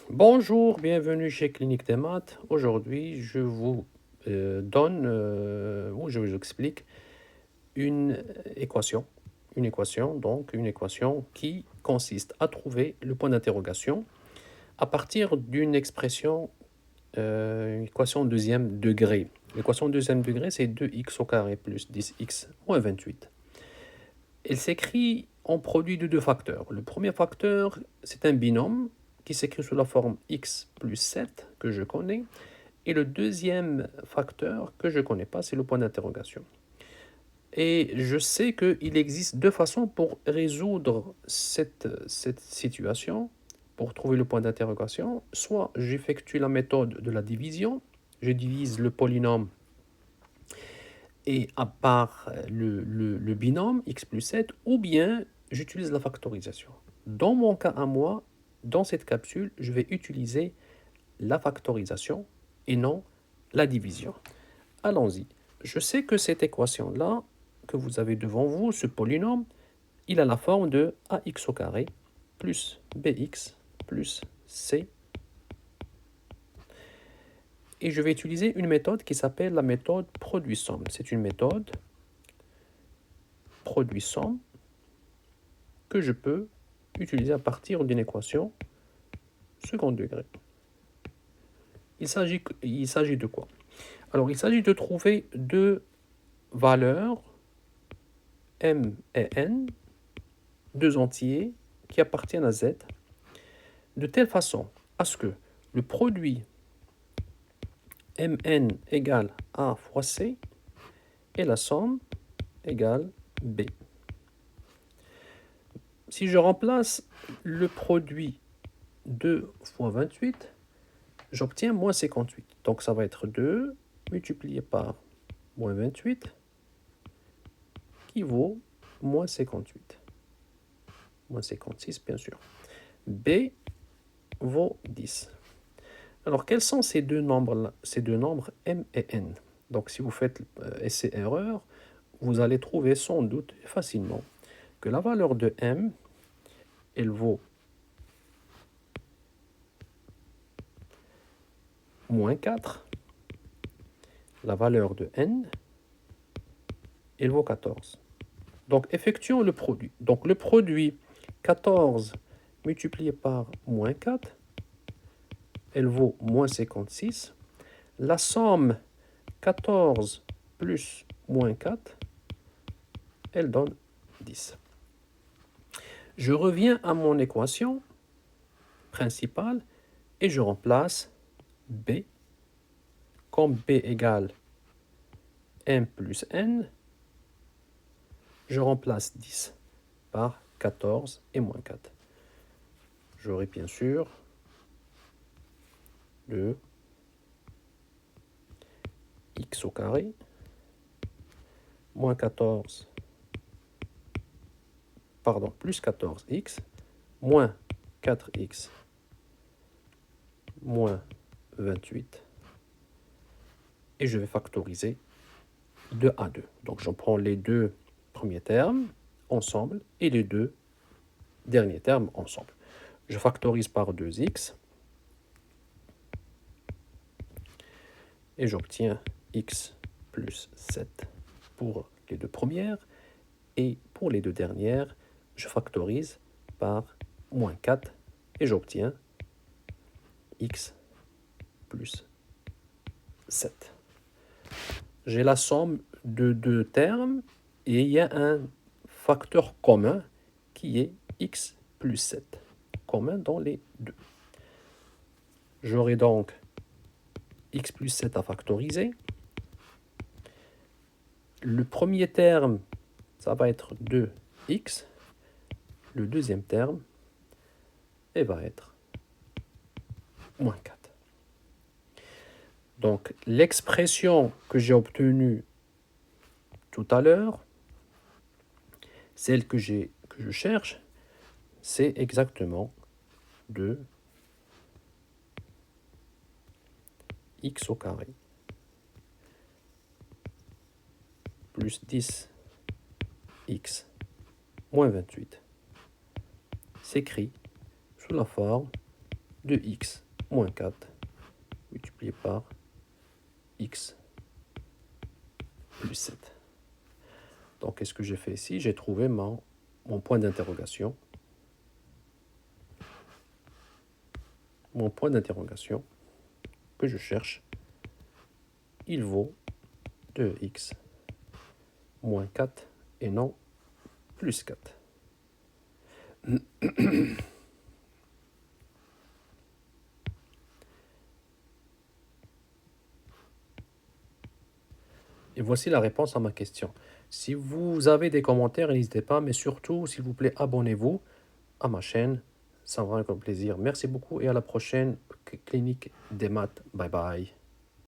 Bonjour, bienvenue chez Clinique des Maths. Aujourd'hui, je vous ou je vous explique une équation. Une équation qui consiste à trouver le point d'interrogation à partir d'une expression, une équation deuxième degré. L'équation deuxième degré, c'est 2x au carré plus 10x moins 28. Elle s'écrit en produit de deux facteurs. Le premier facteur, c'est un binôme qui s'écrit sous la forme x plus 7 que je connais. Et le deuxième facteur que je ne connais pas, c'est le point d'interrogation. Et je sais qu'il existe deux façons pour résoudre cette situation, pour trouver le point d'interrogation. Soit j'effectue la méthode de la division, je divise le polynôme et à part le binôme x plus 7, ou bien j'utilise la factorisation. Dans mon cas à moi, dans cette capsule, je vais utiliser la factorisation et non la division. Allons-y. Je sais que cette équation-là, que vous avez devant vous, ce polynôme, il a la forme de ax au carré plus bx plus c. Et je vais utiliser une méthode qui s'appelle la méthode produit-somme. C'est une méthode produit-somme que je peux utiliser à partir d'une équation second degré. Il s'agit de quoi? Alors, il s'agit de trouver deux valeurs m et n, deux entiers qui appartiennent à z, de telle façon à ce que le produit mn égale a fois c et la somme égale b. Si je remplace le produit 2 fois 28, j'obtiens moins 58. Donc ça va être 2 multiplié par moins 28 qui vaut moins 58. Moins 56 bien sûr. B vaut 10. Alors quels sont ces deux nombres m et n? Donc si vous faites essai-erreur, vous allez trouver sans doute facilement que la valeur de m, elle vaut moins 4. La valeur de n, elle vaut 14. Donc effectuons le produit. Donc le produit 14 multiplié par moins 4, elle vaut moins 56. La somme 14 plus moins 4, elle donne 10. Je reviens à mon équation principale et je remplace b. Comme b égale m plus n, je remplace 10 par 14 et moins 4. J'aurai bien sûr le x au carré moins 14, pardon, plus 14x moins 4x moins 28. Et je vais factoriser 2 à 2. Donc j'en prends les deux premiers termes ensemble et les deux derniers termes ensemble. Je factorise par 2x et j'obtiens x plus 7 pour les deux premières. Et pour les deux dernières, je factorise par moins 4 et j'obtiens x plus 7. J'ai la somme de deux termes et il y a un facteur commun qui est x plus 7, commun dans les deux. J'aurai donc x plus 7 à factoriser. Le premier terme, ça va être 2x. Le deuxième terme, il va être moins 4. Donc l'expression que j'ai obtenue tout à l'heure, celle que je cherche, c'est exactement 2x au carré plus 10x moins 28 s'écrit sous la forme de x moins 4 multiplié par x plus 7. Donc, qu'est-ce que j'ai fait ici? J'ai trouvé mon point d'interrogation. Mon point d'interrogation que je cherche, il vaut 2x moins 4 et non plus 4. Et voici la réponse à ma question. Si vous avez des commentaires, n'hésitez pas, mais surtout, s'il vous plaît, abonnez-vous à ma chaîne. Ça me fera un plaisir. Merci beaucoup et à la prochaine clinique des maths. Bye bye.